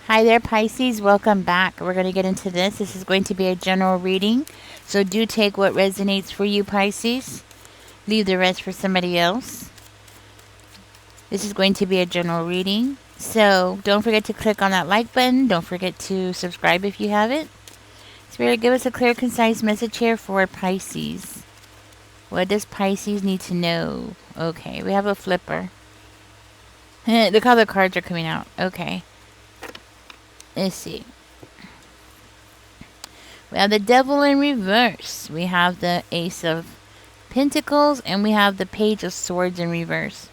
Hi there, Pisces. Welcome back. We're going to get into this. This is going to be a general reading. So do take what resonates for you, Pisces. Leave the rest for somebody else. This is going to be a general reading. So don't forget to click on that like button. Don't forget to subscribe if you haven't. Spirit, give us a clear, concise message here for Pisces. What does Pisces need to know? Okay, we have a flipper. Look how the cards are coming out. Okay. Let's see. We have the Devil in reverse. We have the Ace of Pentacles. And we have the Page of Swords in reverse.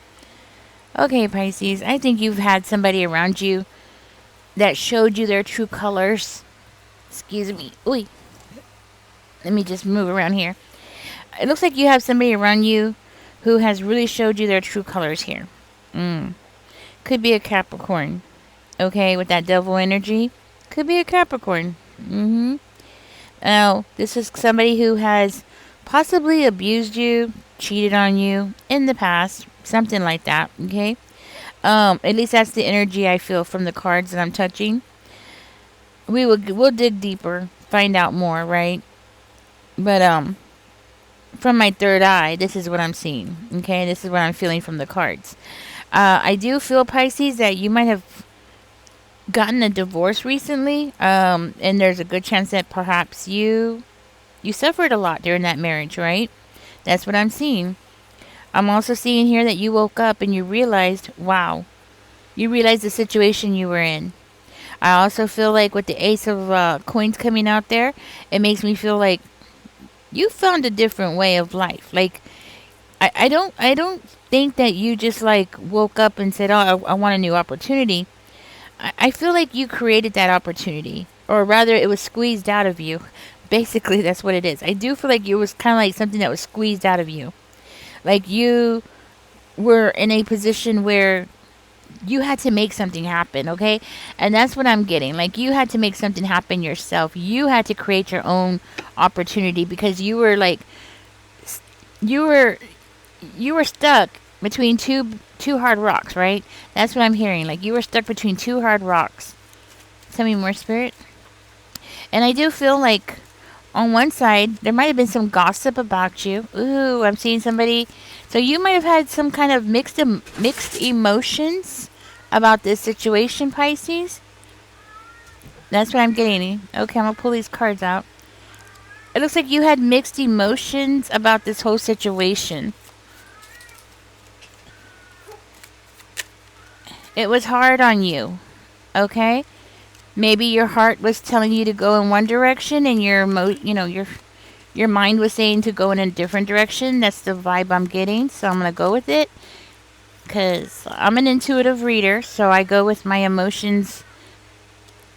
Okay, Pisces. I think you've had somebody around you that showed you their true colors. Excuse me. Ooh. Let me just move around here. It looks like you have somebody around you who has really showed you their true colors here. Could be a Capricorn. Okay, with that devil energy. Could be a Capricorn. Now, this is somebody who has possibly abused you, cheated on you in the past. Something like that, okay? At least that's the energy I feel from the cards that I'm touching. We'll dig deeper, find out more, right? But from my third eye, this is what I'm seeing. Okay, this is what I'm feeling from the cards. I do feel, Pisces, that you might have gotten a divorce recently, and there's a good chance that perhaps you suffered a lot during that marriage, right? That's what I'm seeing. I'm also seeing here that you woke up and you realized, wow, you realized the situation you were in. I also feel like with the Ace of Coins coming out there, it makes me feel like you found a different way of life. Like, I don't think that you just like woke up and said, oh, I want a new opportunity. I feel like you created that opportunity, or rather it was squeezed out of you. Basically, that's what it is. I do feel like it was kind of like something that was squeezed out of you. Like you were in a position where you had to make something happen, okay? And that's what I'm getting. Like you had to make something happen yourself. You had to create your own opportunity because you were like you were stuck between two hard rocks, right? That's what I'm hearing. Like you were stuck between two hard rocks. Tell me more, Spirit. And I do feel like on one side there might have been some gossip about you. Ooh, I'm seeing somebody. So you might have had some kind of mixed emotions about this situation, Pisces. That's what I'm getting. Okay, I'm gonna pull these cards out. It looks like you had mixed emotions about this whole situation. It was hard on you. Okay? Maybe your heart was telling you to go in one direction and your mind was saying to go in a different direction. That's the vibe I'm getting. So I'm going to go with it cuz I'm an intuitive reader, so I go with my emotions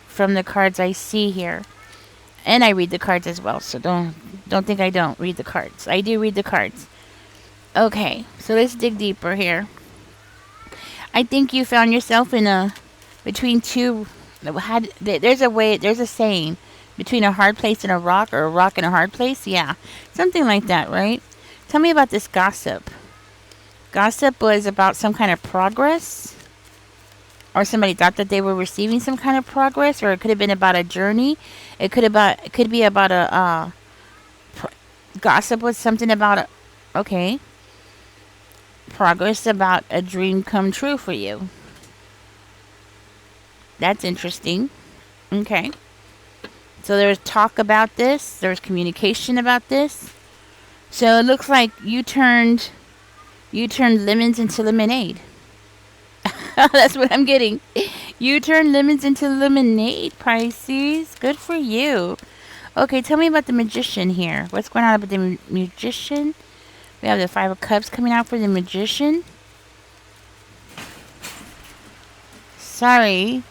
from the cards I see here. And I read the cards as well. So don't think I don't read the cards. I do read the cards. Okay. So let's dig deeper here. I think you found yourself in between two. There's a saying, between a hard place and a rock, or a rock and a hard place. Yeah, something like that, right? Tell me about this gossip. Gossip was about some kind of progress, or somebody thought that they were receiving some kind of progress, or it could have been about a journey. It could be about gossip was something about okay, progress about a dream come true for you. That's interesting. Okay. So there's talk about this. There's communication about this. So it looks like you turned lemons into lemonade. That's what I'm getting. You turned lemons into lemonade, Pisces. Good for you. Okay, tell me about the magician here. What's going on with the magician? We have the Five of Cups coming out for the magician. Sorry.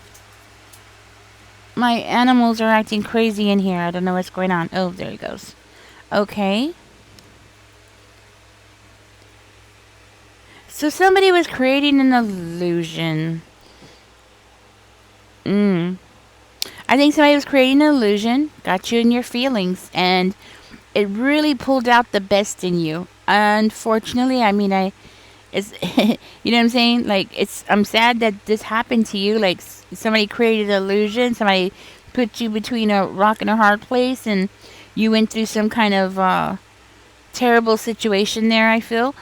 My animals are acting crazy in here. I don't know what's going on. Oh, there he goes. Okay. So somebody was creating an illusion. I think somebody was creating an illusion, got you in your feelings, and it really pulled out the best in you. Unfortunately, I mean, It's you know what I'm saying? Like it's I'm sad that this happened to you. Like somebody created an illusion. Somebody put you between a rock and a hard place, and you went through some kind of terrible situation there. I feel,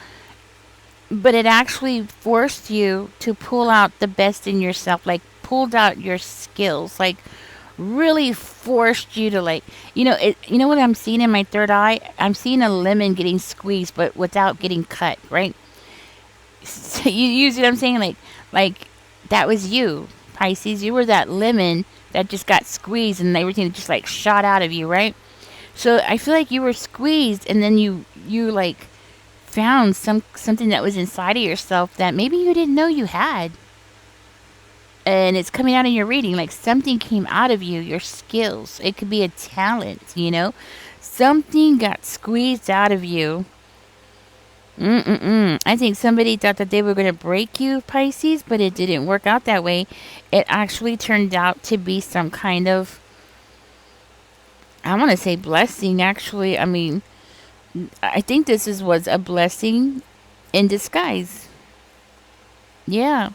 but it actually forced you to pull out the best in yourself. Like pulled out your skills. Like really forced you to like you know what I'm seeing in my third eye. I'm seeing a lemon getting squeezed, but without getting cut. Right. So you see what I'm saying? Like that was you, Pisces. You were that lemon that just got squeezed and everything just like shot out of you, right? So I feel like you were squeezed and then you like found something that was inside of yourself that maybe you didn't know you had. And it's coming out in your reading like something came out of you, your skills. It could be a talent, you know? Something got squeezed out of you. Mm-mm-mm. I think somebody thought that they were going to break you, Pisces, but it didn't work out that way. It actually turned out to be some kind of, I want to say blessing, actually. I mean, I think was a blessing in disguise. Yeah.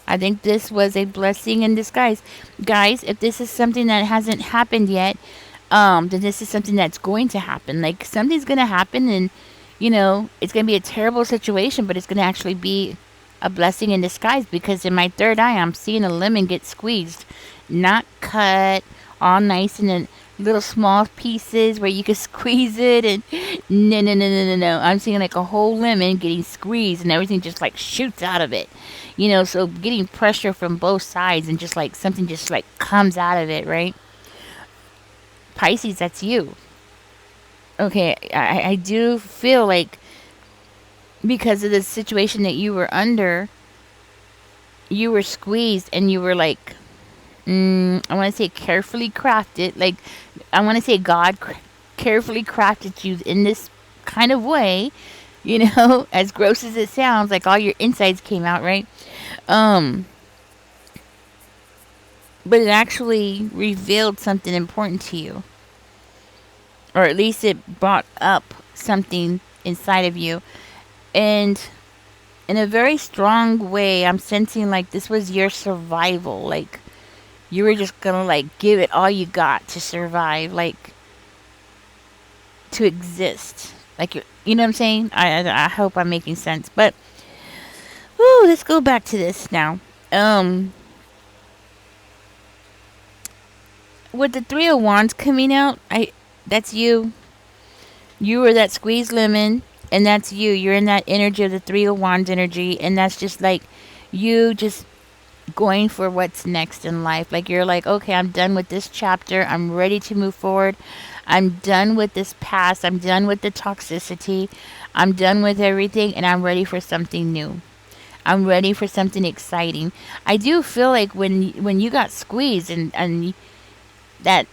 I think this was a blessing in disguise. Guys, if this is something that hasn't happened yet, then this is something that's going to happen. Like something's going to happen and it's going to be a terrible situation, but it's going to actually be a blessing in disguise because in my third eye, I'm seeing a lemon get squeezed, not cut, all nice and in little small pieces where you can squeeze it. And no, no, no, no, no, no. I'm seeing like a whole lemon getting squeezed and everything just like shoots out of it. So getting pressure from both sides and just like something just like comes out of it, right? Pisces, that's you. Okay, I do feel like because of the situation that you were under, you were squeezed and you were like, I want to say carefully crafted. Like, I want to say God carefully crafted you in this kind of way, as gross as it sounds, like all your insides came out, right? Um, but it actually revealed something important to you. Or at least it brought up something inside of you. And in a very strong way, I'm sensing like this was your survival. Like you were just gonna like give it all you got to survive, like to exist. Like you know what I'm saying? I hope I'm making sense. But let's go back to this now. With the Three of Wands coming out, that's you. You were that squeezed lemon, and that's you. You're in that energy of the Three of Wands energy, and that's just like you just going for what's next in life. Like you're like, okay, I'm done with this chapter. I'm ready to move forward. I'm done with this past. I'm done with the toxicity. I'm done with everything, and I'm ready for something new. I'm ready for something exciting. I do feel like when you got squeezed and that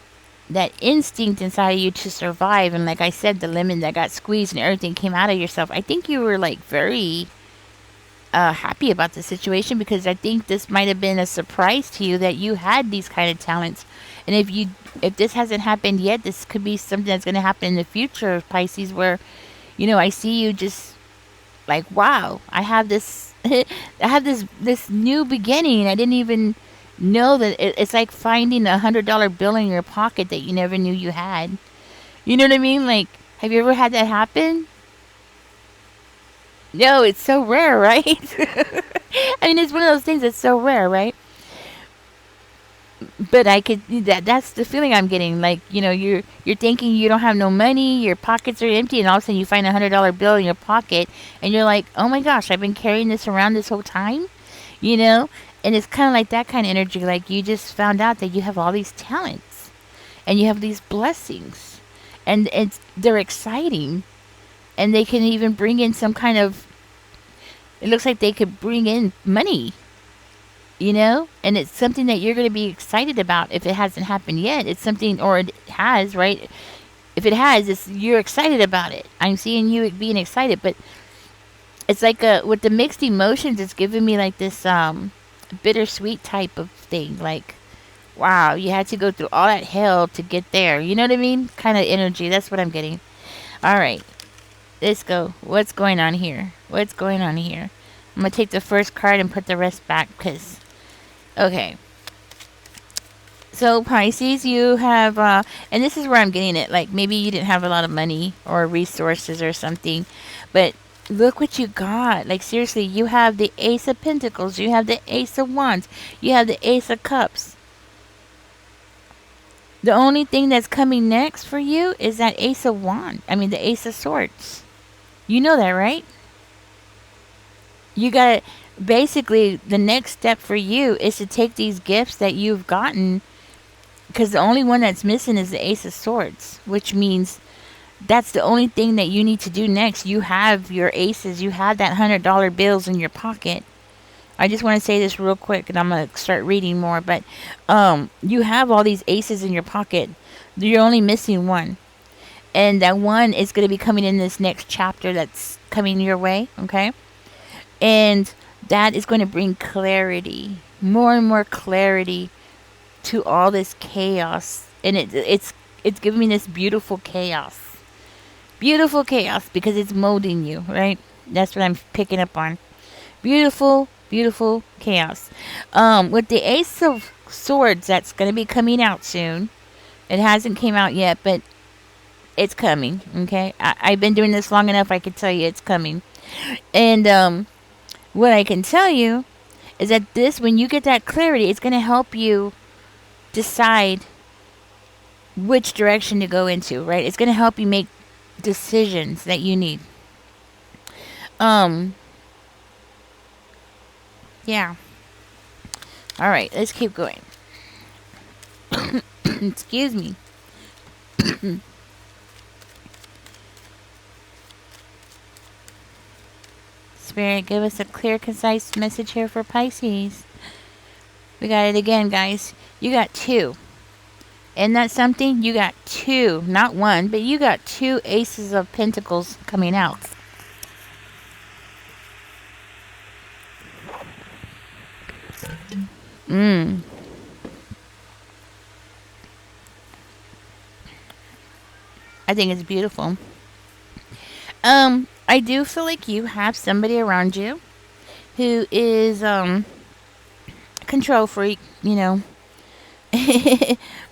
that instinct inside of you to survive, and like I said, the lemon that got squeezed and everything came out of yourself, I think you were like very happy about the situation because I think this might have been a surprise to you that you had these kind of talents. And if this hasn't happened yet, this could be something that's going to happen in the future, Pisces, where I see you just like, wow, I have this I have this new beginning. I didn't even know that it's like finding $100 bill in your pocket that you never knew you had. You know what I mean? Like, have you ever had that happen? No, it's so rare, right? I mean, it's one of those things that's so rare, right? But I could that's the feeling I'm getting. Like, you're thinking you don't have no money, your pockets are empty, and all of a sudden you find $100 bill in your pocket, and you're like, oh my gosh, I've been carrying this around this whole time, you know. And it's kind of like that kind of energy. Like you just found out that you have all these talents, and you have these blessings, and they're exciting, and they can even bring in some kind of. It looks like they could bring in money, and it's something that you're going to be excited about if it hasn't happened yet. It's something, or it has, right? If it has, you're excited about it. I'm seeing you being excited, but it's like with the mixed emotions, it's giving me like this bittersweet type of thing. Like, wow, you had to go through all that hell to get there. You know what I mean? Kind of energy. That's what I'm getting. All right, let's go. What's going on here? What's going on here? I'm going to take the first card and put the rest back because, okay. So Pisces, you have, and this is where I'm getting it. Like maybe you didn't have a lot of money or resources or something, but look what you got. Like seriously, you have the Ace of Pentacles, you have the Ace of Wands, you have the Ace of Cups. The only thing that's coming next for you is that Ace of Wands. I mean, the Ace of Swords. You know that, right? You got basically the next step for you is to take these gifts that you've gotten, because the only one that's missing is the Ace of Swords, which means that's the only thing that you need to do next. You have your aces, you have that $100 bills in your pocket. I just want to say this real quick, and I'm going to start reading more. But you have all these aces in your pocket. You're only missing one. And that one is going to be coming in this next chapter that's coming your way, okay? And that is going to bring clarity, more and more clarity to all this chaos. And it's giving me this beautiful chaos. Beautiful chaos because it's molding you, right? That's what I'm picking up on. Beautiful, beautiful chaos. With the Ace of Swords, that's going to be coming out soon. It hasn't came out yet, but it's coming. Okay, I've been doing this long enough. I can tell you it's coming. And what I can tell you is that this, when you get that clarity, it's going to help you decide which direction to go into. Right? It's going to help you make decisions that you need. Yeah. All right, let's keep going. Excuse me. Spirit, give us a clear, concise message here for Pisces. We got it again, guys. You got two. Isn't that something? You got two, not one, but you got two Aces of Pentacles coming out. I think it's beautiful. I do feel like you have somebody around you who is control freak, you know.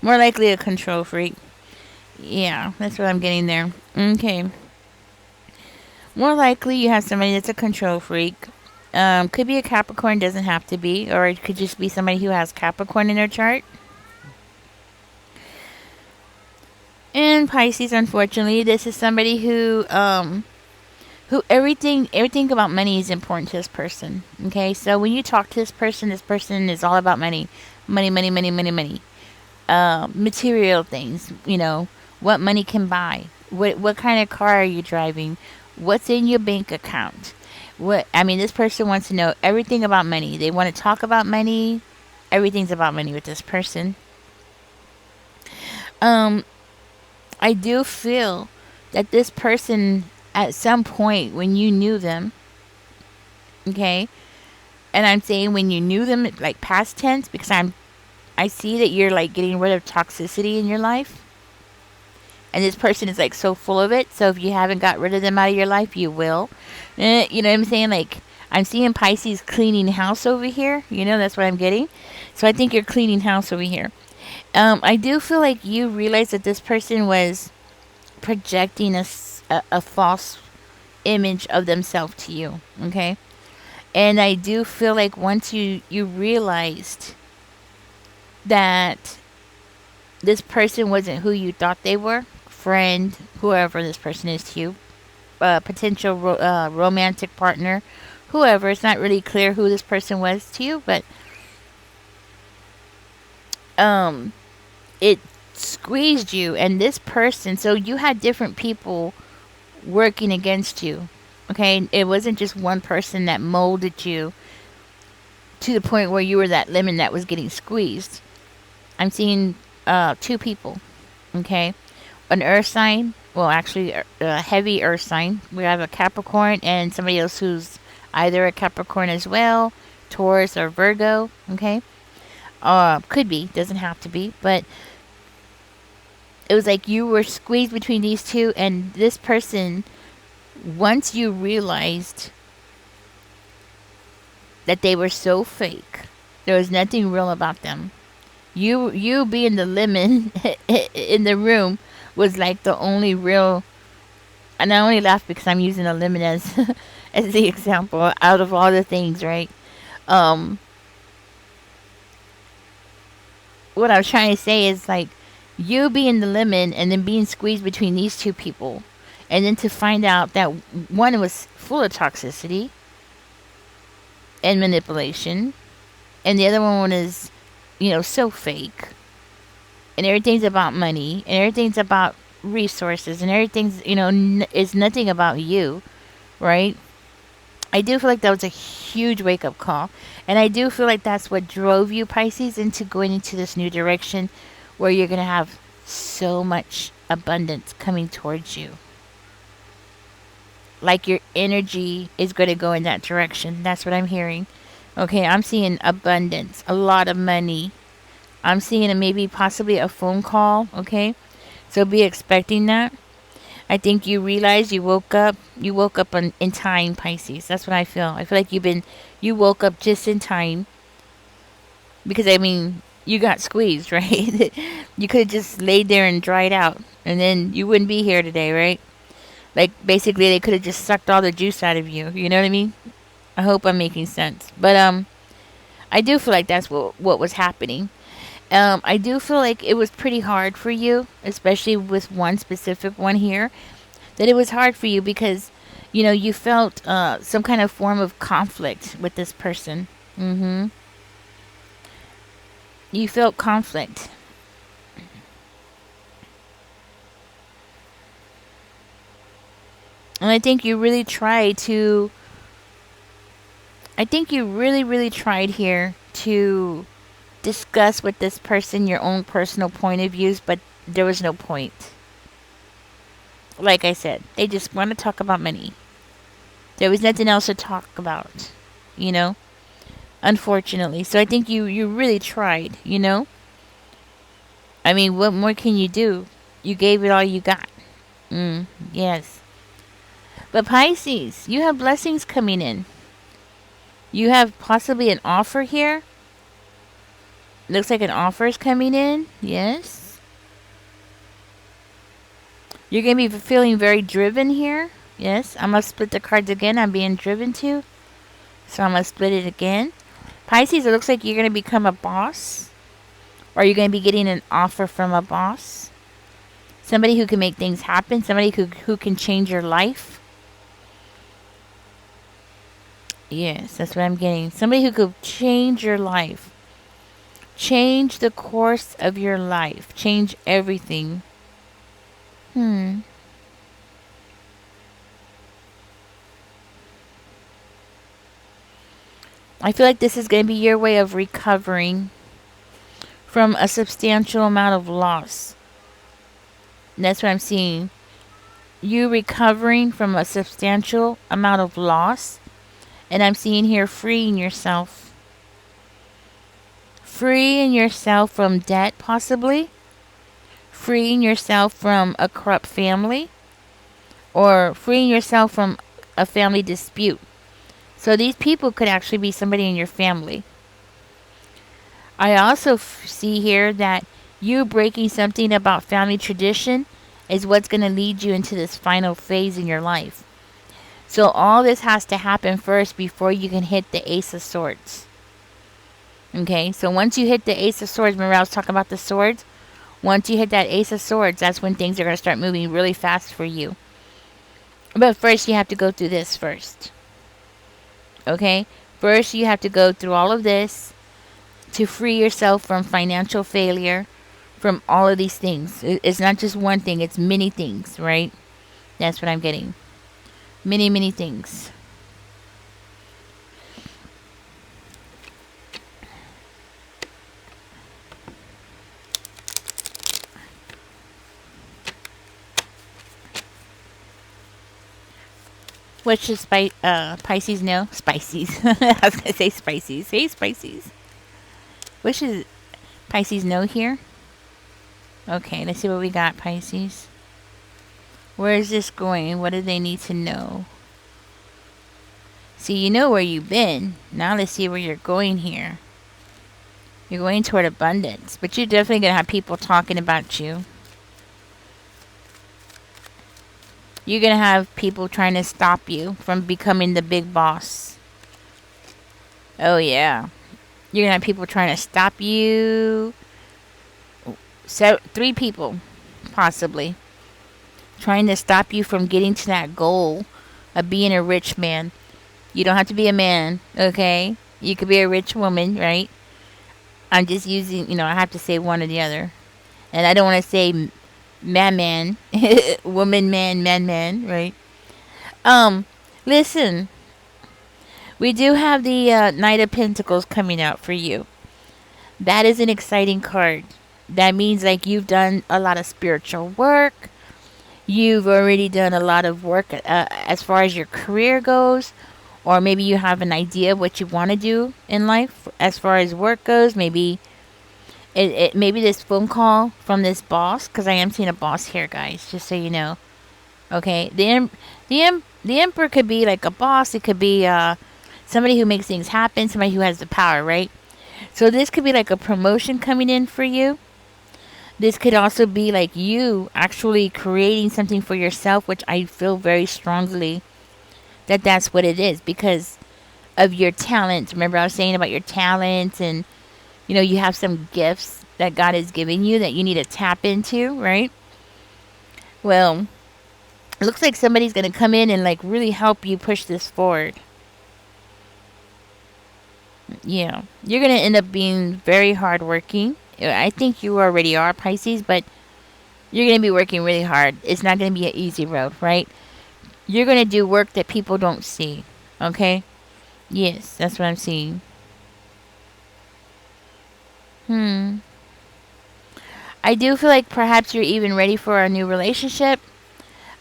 More likely a control freak. Yeah, that's what I'm getting there. Okay. More likely you have somebody that's a control freak. Could be a Capricorn, doesn't have to be, or it could just be somebody who has Capricorn in their chart. And Pisces, unfortunately, this is somebody who everything about money is important to this person. Okay, so when you talk to this person is all about money, money, money, money, money, money. Material things, you know, what money can buy, what kind of car are you driving, what's in your bank account. This person wants to know everything about money. They want to talk about money. Everything's about money with this person. I do feel that this person, at some point when you knew them, okay, and I'm saying when you knew them, like past tense, because I see that you're like getting rid of toxicity in your life. And this person is like so full of it. So if you haven't got rid of them out of your life, you will. You know what I'm saying? Like, I'm seeing Pisces cleaning house over here. You know, that's what I'm getting. So I think you're cleaning house over here. I do feel like you realize that this person was projecting a false image of themselves to you. Okay? And I do feel like once you realized that this person wasn't who you thought they were, friend, whoever this person is to you, potential romantic partner, whoever, it's not really clear who this person was to you, but it squeezed you, and this person, so you had different people working against you, okay? It wasn't just one person that molded you to the point where you were that lemon that was getting squeezed. I'm seeing two people, okay? An earth sign, well, actually, a heavy earth sign. We have a Capricorn and somebody else who's either a Capricorn as well, Taurus or Virgo, okay? Could be, doesn't have to be, but it was like you were squeezed between these two, and this person, once you realized that they were so fake. There was nothing real about them. You being the lemon in the room was like the only real. And I only laugh because I'm using a lemon as as the example out of all the things, right? Um, what I was trying to say is like you being the lemon and then being squeezed between these two people, and then to find out that one was full of toxicity and manipulation, and the other one is, so fake, and everything's about money, and everything's about resources, and everything's is nothing about you, right? I do feel like that was a huge wake up call. And I do feel like that's what drove you, Pisces, into going into this new direction where you're going to have so much abundance coming towards you. Like your energy is going to go in that direction. That's what I'm hearing. Okay, I'm seeing abundance, a lot of money. I'm seeing maybe possibly a phone call. Okay, so be expecting that. I think you realize you woke up. You woke up in time, Pisces. That's what I feel. I feel like you woke up just in time. Because, I mean, you got squeezed, right? You could have just laid there and dried out. And then you wouldn't be here today, right? Like, basically, they could have just sucked all the juice out of you. You know what I mean? I hope I'm making sense. But, I do feel like that's what was happening. I do feel like it was pretty hard for you, especially with one specific one here, that it was hard for you because, you felt some kind of form of conflict with this person. Mm-hmm. You felt conflict. And I think you really tried to, I think you really, really tried here to discuss with this person your own personal point of views, but there was no point. Like I said, they just want to talk about money. There was nothing else to talk about, you know? Unfortunately. So I think you really tried, you know? I mean, what more can you do? You gave it all you got. Yes. But Pisces, you have blessings coming in. You have possibly an offer here. Looks like an offer is coming in. Yes. You're going to be feeling very driven here. Yes. I'm going to split the cards again. I'm being driven to. So I'm going to split it again. Pisces, it looks like you're going to become a boss. Or you're going to be getting an offer from a boss. Somebody who can make things happen. Somebody who can change your life. Yes, that's what I'm getting. Somebody who could change your life. Change the course of your life. Change everything. I feel like this is going to be your way of recovering from a substantial amount of loss. And that's what I'm seeing. You recovering from a substantial amount of loss. And I'm seeing here freeing yourself. Freeing yourself from debt, possibly. Freeing yourself from a corrupt family. Or freeing yourself from a family dispute. So these people could actually be somebody in your family. I also see here that you breaking something about family tradition is what's going to lead you into this final phase in your life. So all this has to happen first before you can hit the Ace of Swords. Okay, so once you hit the Ace of Swords, remember I was talking about the swords? Once you hit that Ace of Swords, that's when things are going to start moving really fast for you. But first you have to go through this first. Okay, first you have to go through all of this to free yourself from financial failure, from all of these things. It's not just one thing, it's many things, right? That's what I'm getting. Many, many things. What should Pisces know? Spices. I was going to say Spices. Hey, Spices. What should Pisces know here? Okay, let's see what we got, Pisces. Where is this going? What do they need to know? See, you know where you've been. Now let's see where you're going here. You're going toward abundance, but you're definitely going to have people talking about you. You're going to have people trying to stop you from becoming the big boss. Oh, yeah. You're going to have people trying to stop you. So, 3 people, possibly, trying to stop you from getting to that goal of being a rich man. You don't have to be a man, okay? You could be a rich woman, right? I'm just using, I have to say one or the other. And I don't want to say man, woman, man, right? Listen, we do have the Knight of Pentacles coming out for you. That is an exciting card. That means like you've done a lot of spiritual work. You've already done a lot of work as far as your career goes. Or maybe you have an idea of what you want to do in life as far as work goes. Maybe maybe this phone call from this boss, because I am seeing a boss here, guys, just so you know. Okay, the emperor could be like a boss. It could be somebody who makes things happen, somebody who has the power, right? So this could be like a promotion coming in for you. This could also be like you actually creating something for yourself, which I feel very strongly that that's what it is because of your talents. Remember I was saying about your talents and, you have some gifts that God has given you that you need to tap into, right? Well, it looks like somebody's going to come in and like really help you push this forward. Yeah. You're going to end up being very hardworking. I think you already are, Pisces, but you're going to be working really hard. It's not going to be an easy road, right? You're going to do work that people don't see. Okay? Yes, that's what I'm seeing. I do feel like perhaps you're even ready for a new relationship.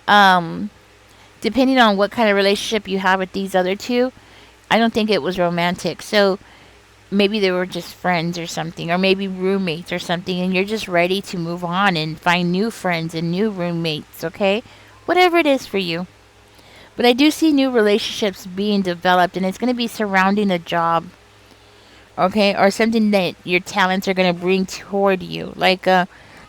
Depending on what kind of relationship you have with these other two, I don't think it was romantic. So maybe they were just friends or something, or maybe roommates or something, and you're just ready to move on and find new friends and new roommates, okay? Whatever it is for you. But I do see new relationships being developed, and it's going to be surrounding a job, okay? Or something that your talents are going to bring toward you. Like,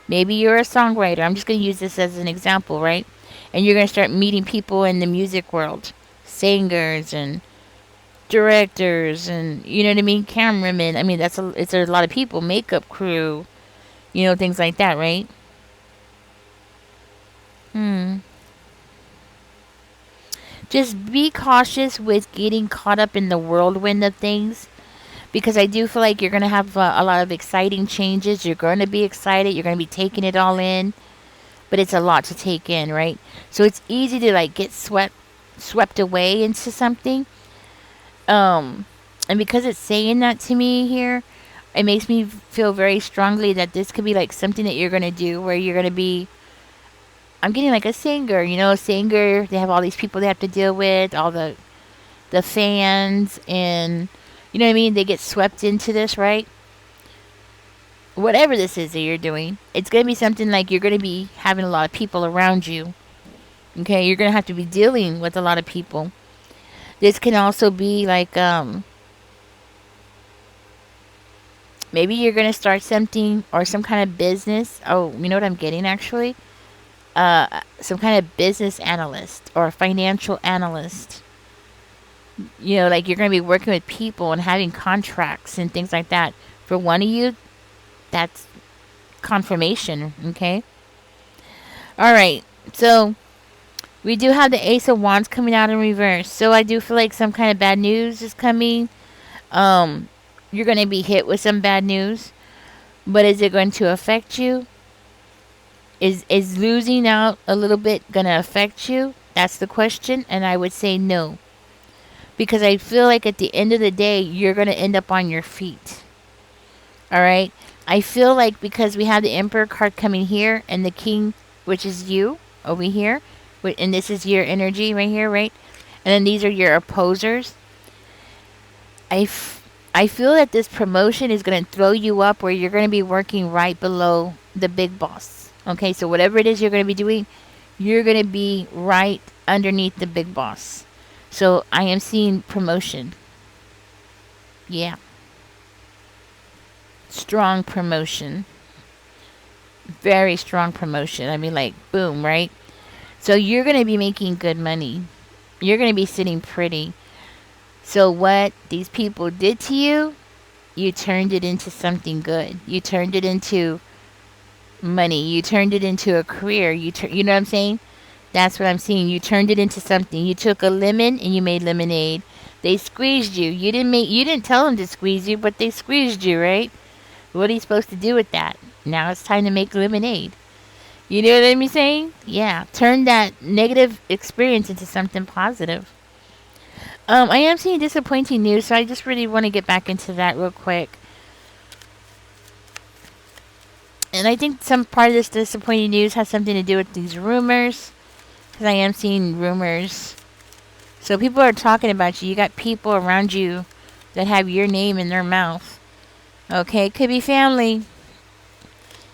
maybe you're a songwriter. I'm just going to use this as an example, right? And you're going to start meeting people in the music world. Singers and directors and, you know what I mean? Cameramen. I mean, it's a lot of people. Makeup crew. Things like that, right? Just be cautious with getting caught up in the whirlwind of things because I do feel like you're going to have a lot of exciting changes. You're going to be excited. You're going to be taking it all in, but it's a lot to take in, right? So it's easy to like get swept away into something. And because it's saying that to me here, it makes me feel very strongly that this could be like something that you're going to do where you're going to be, I'm getting like a singer, a singer. They have all these people they have to deal with, all the fans, and you know what I mean? They get swept into this, right? Whatever this is that you're doing, it's going to be something like you're going to be having a lot of people around you. Okay, you're going to have to be dealing with a lot of people. This can also be like, maybe you're going to start something or some kind of business. Oh, you know what I'm getting actually? Some kind of business analyst or financial analyst. Like you're going to be working with people and having contracts and things like that. For one of you, that's confirmation, okay? All right, so we do have the Ace of Wands coming out in reverse. So I do feel like some kind of bad news is coming. You're going to be hit with some bad news. But is it going to affect you? Is losing out a little bit going to affect you? That's the question. And I would say no. Because I feel like at the end of the day, you're going to end up on your feet. Alright? I feel like because we have the Emperor card coming here and the King, which is you, over here. And this is your energy right here, right? And then these are your opposers. I feel that this promotion is going to throw you up where you're going to be working right below the big boss. Okay, so whatever it is you're going to be doing, you're going to be right underneath the big boss. So I am seeing promotion. Yeah. Strong promotion. Very strong promotion. I mean, like, boom, right? So you're going to be making good money. You're going to be sitting pretty. So what these people did to you, you turned it into something good. You turned it into money. You turned it into a career. You know what I'm saying? That's what I'm seeing. You turned it into something. You took a lemon and you made lemonade. They squeezed you. You didn't tell them to squeeze you, but they squeezed you, right? What are you supposed to do with that? Now it's time to make lemonade. You know what I'm saying? Yeah. Turn that negative experience into something positive. I am seeing disappointing news, so I just really want to get back into that real quick. And I think some part of this disappointing news has something to do with these rumors, because I am seeing rumors. So people are talking about you. You got people around you that have your name in their mouth. Okay, could be family.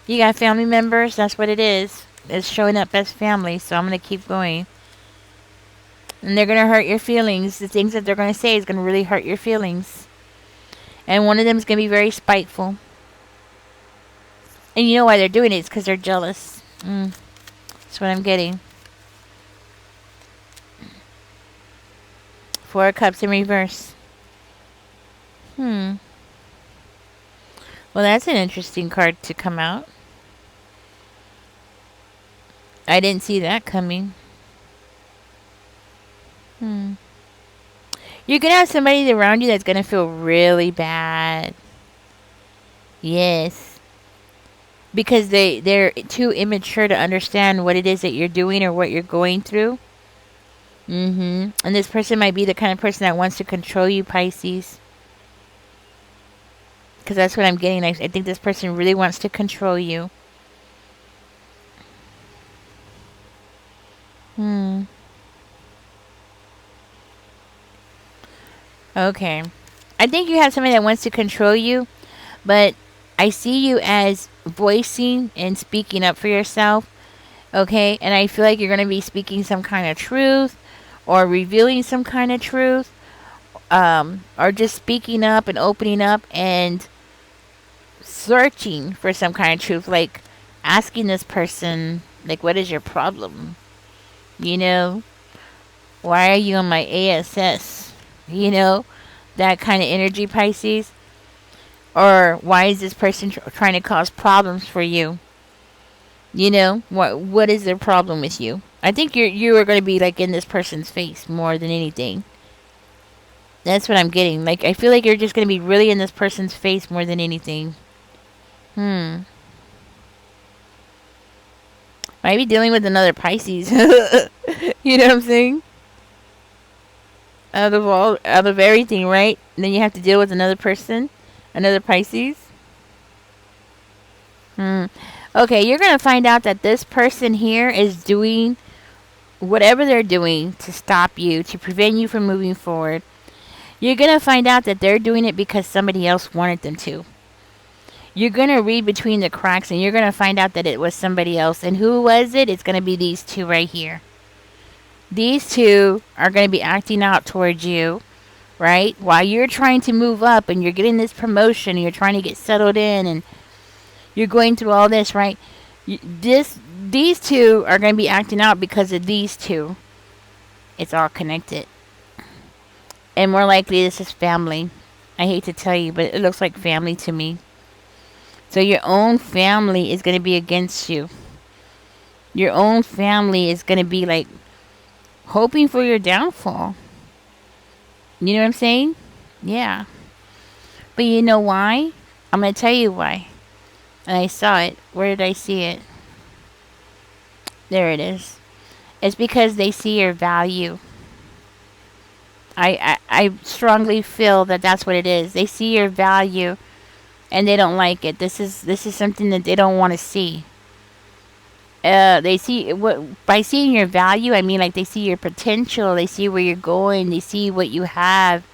You got family members. That's what it is. It's showing up as family. So I'm gonna keep going. And they're gonna hurt your feelings. The things that they're gonna say is gonna really hurt your feelings. And one of them is gonna be very spiteful. And you know why they're doing it? It's because they're jealous. That's what I'm getting. Four of Cups in reverse. Well, that's an interesting card to come out. I didn't see that coming. You're going to have somebody around you that's going to feel really bad. Yes. Because they're too immature to understand what it is that you're doing or what you're going through. And this person might be the kind of person that wants to control you, Pisces. Because that's what I'm getting. I think this person really wants to control you. Okay. I think you have somebody that wants to control you, but I see you as voicing and speaking up for yourself. Okay? And I feel like you're going to be speaking some kind of truth or revealing some kind of truth, or just speaking up and opening up and searching for some kind of truth, like asking this person, like, what is your problem? You know, why are you on my ASS? You know, that kind of energy, Pisces. Or why is this person trying to cause problems for you? You know, what is their problem with you? I think you are going to be like in this person's face more than anything. That's what I'm getting. Like, I feel like you're just going to be really in this person's face more than anything. Might be dealing with another Pisces. You know what I'm saying? Out of everything, right? And then you have to deal with another person, another Pisces. Okay, you're going to find out that this person here is doing whatever they're doing to stop you, to prevent you from moving forward. You're going to find out that they're doing it because somebody else wanted them to. You're going to read between the cracks and you're going to find out that it was somebody else. And who was it? It's going to be these two right here. These two are going to be acting out towards you, right? While you're trying to move up and you're getting this promotion and you're trying to get settled in and you're going through all this, right? These two are going to be acting out because of these two. It's all connected. And more likely this is family. I hate to tell you, but it looks like family to me. So your own family is going to be against you. Your own family is going to be like hoping for your downfall. You know what I'm saying? Yeah. But you know why? I'm going to tell you why. And I saw it. Where did I see it? There it is. It's because they see your value. I strongly feel that that's what it is. They see your value and they don't like it. This is something that they don't want to see. They see what by seeing your value. I mean, like they see your potential. They see where you're going. They see what you have.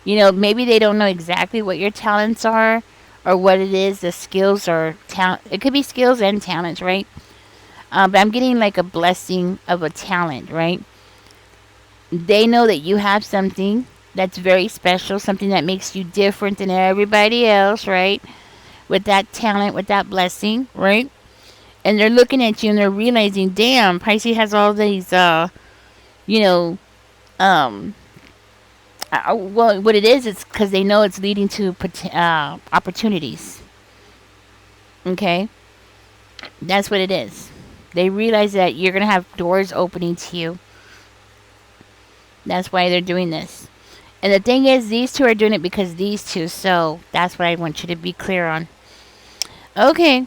You know, maybe they don't know exactly what your talents are or what it is. The skills or talent. It could be skills and talents, right? But I'm getting like a blessing of a talent, right? They know that you have something that's very special, something that makes you different than everybody else, right? With that talent, with that blessing, right? And they're looking at you and they're realizing, damn, Pisces has all these, you know, um, well, what it is, it's because they know it's leading to opportunities. Okay, that's what it is. They realize that you're gonna have doors opening to you. That's why they're doing this. And the thing is, these two are doing it because these two. So that's what I want you to be clear on. Okay.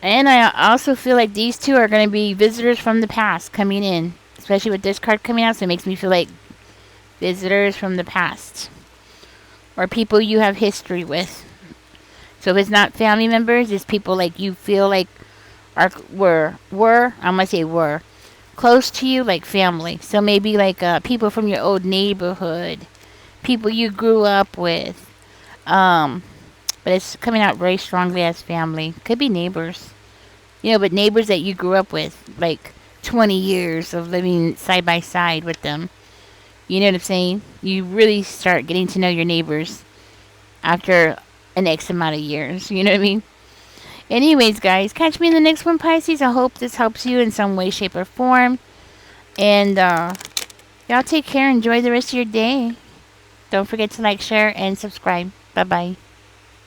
And I also feel like these two are going to be visitors from the past coming in, especially with this card coming out. So it makes me feel like visitors from the past or people you have history with. So if it's not family members, it's people like you feel like were I'm gonna say were close to you, like family. So maybe like people from your old neighborhood, people you grew up with. Um, but it's coming out very strongly as family. Could be neighbors. But neighbors that you grew up with, like 20 years of living side by side with them. You know what I'm saying? You really start getting to know your neighbors after an X amount of years. You know what I mean? Anyways, guys, catch me in the next one, Pisces. I hope this helps you in some way, shape, or form. And y'all take care. Enjoy the rest of your day. Don't forget to like, share, and subscribe. Bye bye.